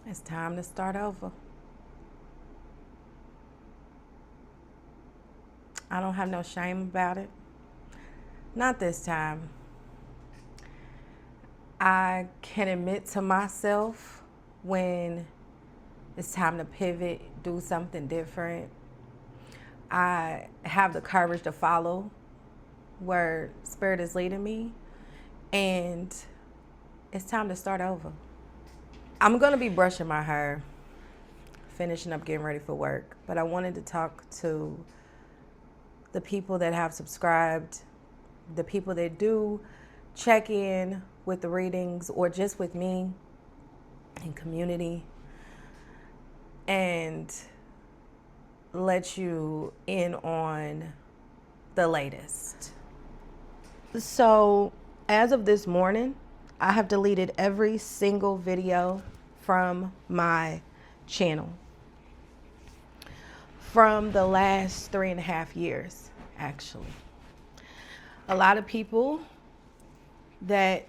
It's time to start over. I don't have no shame about it. Not this time. I can admit to myself when it's time to pivot, do something different. I have the courage to follow where Spirit is leading me, and it's time to start over. I'm going to be brushing my hair, finishing up getting ready for work, but I wanted to talk to the people that have subscribed, the people that do check in with the readings or just with me in community, and let you in on the latest. So, as of this morning, I have deleted every single video from my channel from the last 3.5 years, actually. A lot of people that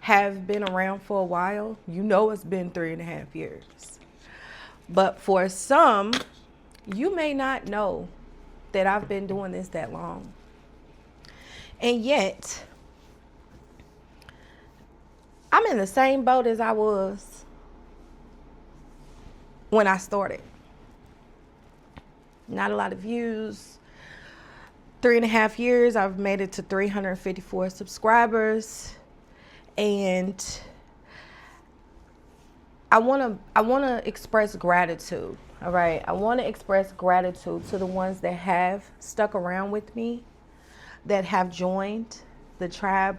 have been around for a while, it's been 3.5 years. But for some, you may not know that I've been doing this that long. And yet, I'm in the same boat as I was when I started. Not a lot of views. 3.5 years, I've made it to 354 subscribers. And I wanna express gratitude. All right. I want to express gratitude to the ones that have stuck around with me, that have joined the tribe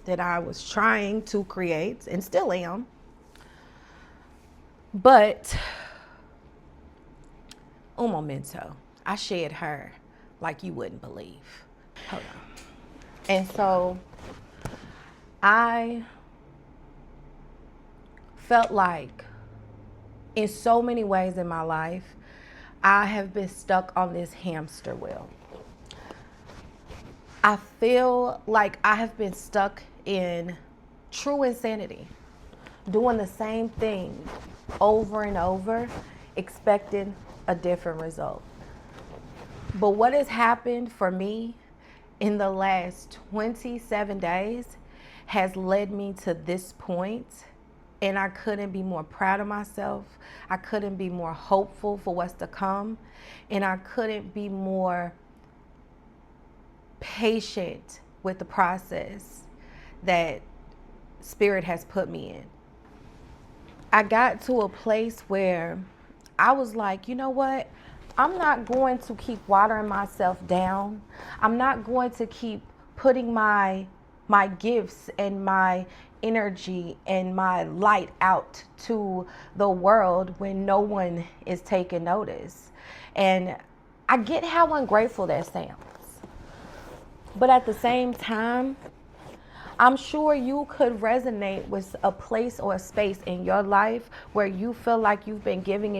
that I was trying to create and still am. But un momento, I shed her like you wouldn't believe. Hold on. And so I felt like in so many ways in my life, I have been stuck on this hamster wheel. I feel like I have been stuck in true insanity, doing the same thing over and over, expecting a different result. But what has happened for me in the last 27 days has led me to this point, and I couldn't be more proud of myself. I couldn't be more hopeful for what's to come, and I couldn't be more patient with the process that Spirit has put me in. I got to a place where I was like, you know what? I'm not going to keep watering myself down. I'm not going to keep putting my gifts and my energy and my light out to the world when no one is taking notice. And I get how ungrateful that sounds. But at the same time, I'm sure you could resonate with a place or a space in your life where you feel like you've been giving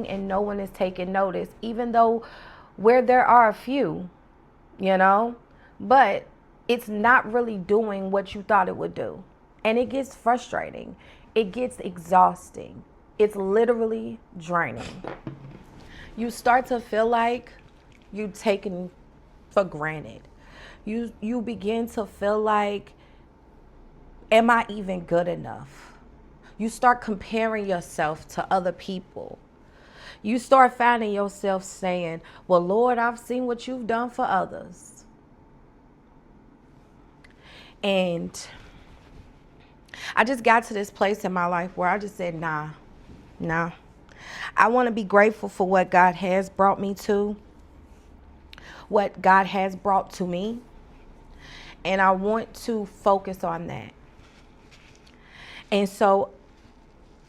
and no one is taking notice, even though where there are a few, but it's not really doing what you thought it would do. And it gets frustrating. It gets exhausting. It's literally draining. You start to feel like you're taken for granted. You begin to feel like, am I even good enough? You start comparing yourself to other people. You start finding yourself saying, well, Lord, I've seen what you've done for others. And I just got to this place in my life where I just said, nah. I want to be grateful for what God has brought me to, what God has brought to me. And I want to focus on that. And so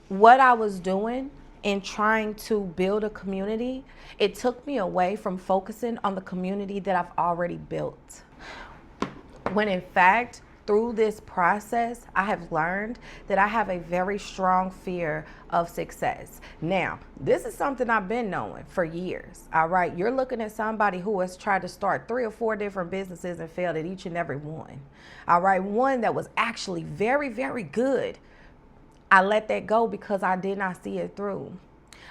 what I was doing in trying to build a community, it took me away from focusing on the community that I've already built. When in fact, through this process, I have learned that I have a very strong fear of success. Now, this is something I've been knowing for years, all right? You're looking at somebody who has tried to start 3 or 4 different businesses and failed at each and every one, all right? One that was actually very, very good I let that go because I did not see it through.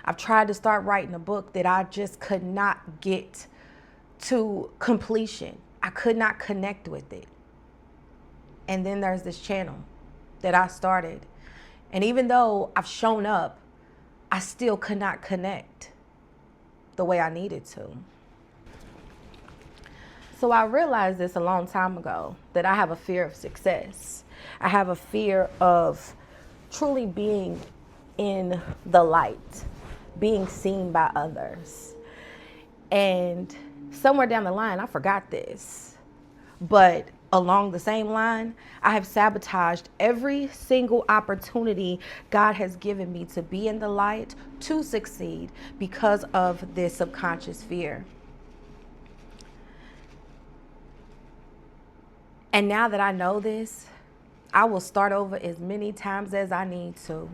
I've tried to start writing a book that I just could not get to completion. I could not connect with it. And then there's this channel that I started. And even though I've shown up, I still could not connect the way I needed to. So I realized this a long time ago, that I have a fear of success. I have a fear of truly being in the light, being seen by others. And somewhere down the line, I forgot this. But along the same line, I have sabotaged every single opportunity God has given me to be in the light, to succeed, because of this subconscious fear. And now that I know this, I will start over as many times as I need to.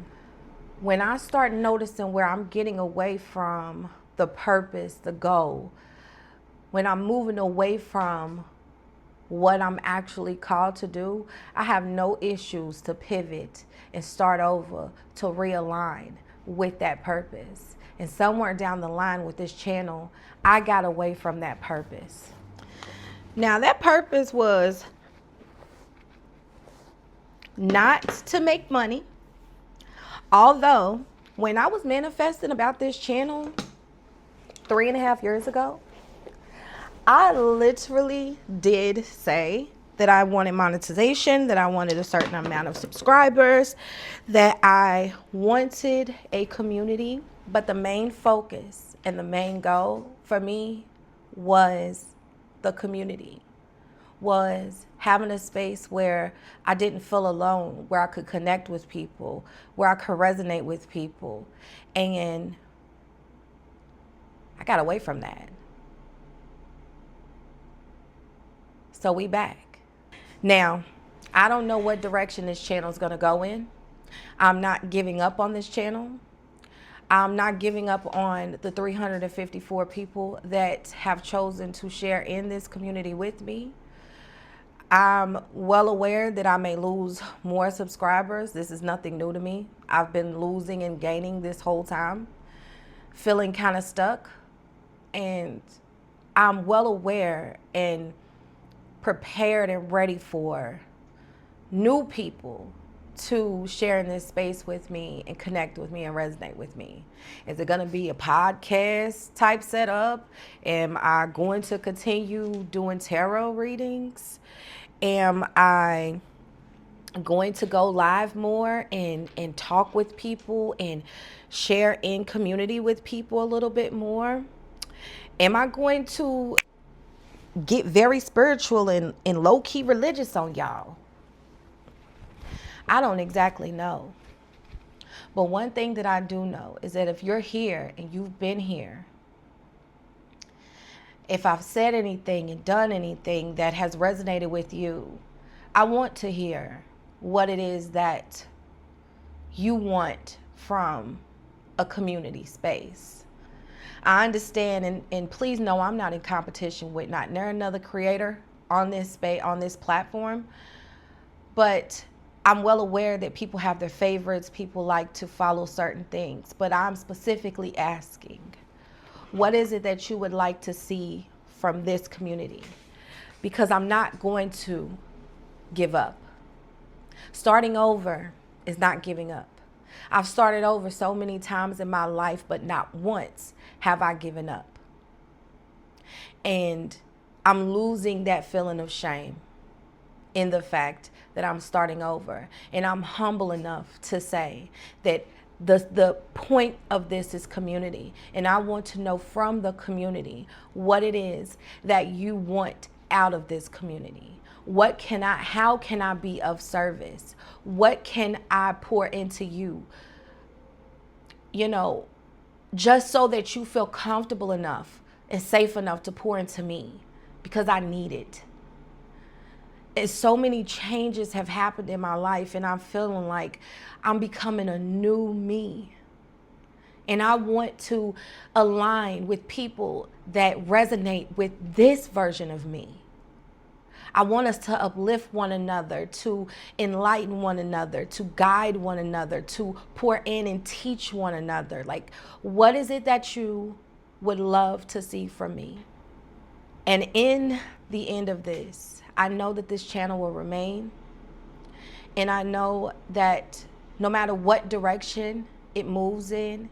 When I start noticing where I'm getting away from the purpose, the goal, when I'm moving away from what I'm actually called to do, I have no issues to pivot and start over, to realign with that purpose. And somewhere down the line with this channel, I got away from that purpose. Now, that purpose was not to make money. Although, when I was manifesting about this channel 3.5 years ago, I literally did say that I wanted monetization, that I wanted a certain amount of subscribers, that I wanted a community. But the main focus and the main goal for me was the community, was having a space where I didn't feel alone, where I could connect with people, where I could resonate with people. And I got away from that. So we back. Now, I don't know what direction this channel is going to go in. I'm not giving up on this channel. I'm not giving up on the 354 people that have chosen to share in this community with me. I'm well aware that I may lose more subscribers. This is nothing new to me. I've been losing and gaining this whole time, feeling kind of stuck. And I'm well aware and prepared and ready for new people to share in this space with me and connect with me and resonate with me. Is it going to be a podcast type setup? Am I going to continue doing tarot readings? Am I going to go live more and talk with people and share in community with people a little bit more? Am I going to get very spiritual and low-key religious on y'all? I don't exactly know. But one thing that I do know is that if you're here and you've been here, if I've said anything and done anything that has resonated with you, I want to hear what it is that you want from a community space. I understand, and please know I'm not in competition with not another creator on this space, on this platform, but I'm well aware that people have their favorites. People like to follow certain things, but I'm specifically asking, what is it that you would like to see from this community? Because I'm not going to give up. Starting over is not giving up. I've started over so many times in my life, but not once have I given up. And I'm losing that feeling of shame in the fact that I'm starting over. And I'm humble enough to say that the point of this is community. And I want to know from the community what it is that you want out of this community. How can I be of service? What can I pour into you? You know, just so that you feel comfortable enough and safe enough to pour into me, because I need it. And so many changes have happened in my life, and I'm feeling like I'm becoming a new me. And I want to align with people that resonate with this version of me. I want us to uplift one another, to enlighten one another, to guide one another, to pour in and teach one another. Like, what is it that you would love to see from me? And in the end of this, I know that this channel will remain. And I know that no matter what direction it moves in,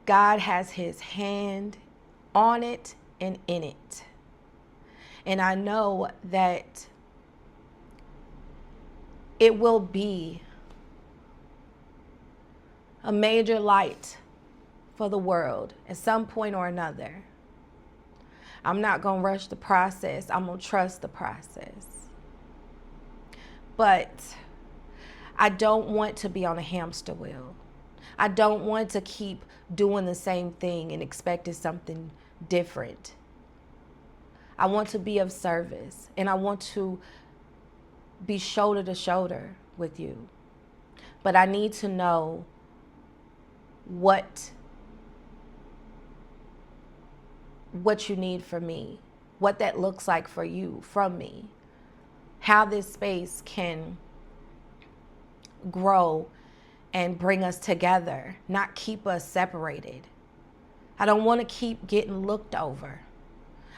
God has his hand on it and in it. And I know that it will be a major light for the world at some point or another. I'm not going to rush the process. I'm going to trust the process. But I don't want to be on a hamster wheel. I don't want to keep doing the same thing and expecting something different. I want to be of service, and I want to be shoulder to shoulder with you. But I need to know what you need from me, what that looks like for you from me, how this space can grow and bring us together, not keep us separated. I don't want to keep getting looked over.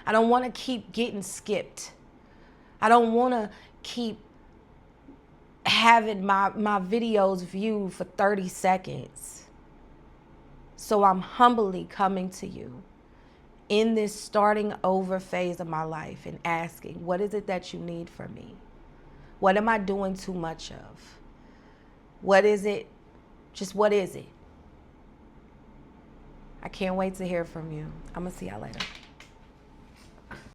I don't want to keep getting skipped. I don't want to keep having my videos viewed for 30 seconds. So I'm humbly coming to you in this starting over phase of my life and asking, what is it that you need from me? What am I doing too much of? What is it? Just what is it? I can't wait to hear from you. I'm going to see y'all later.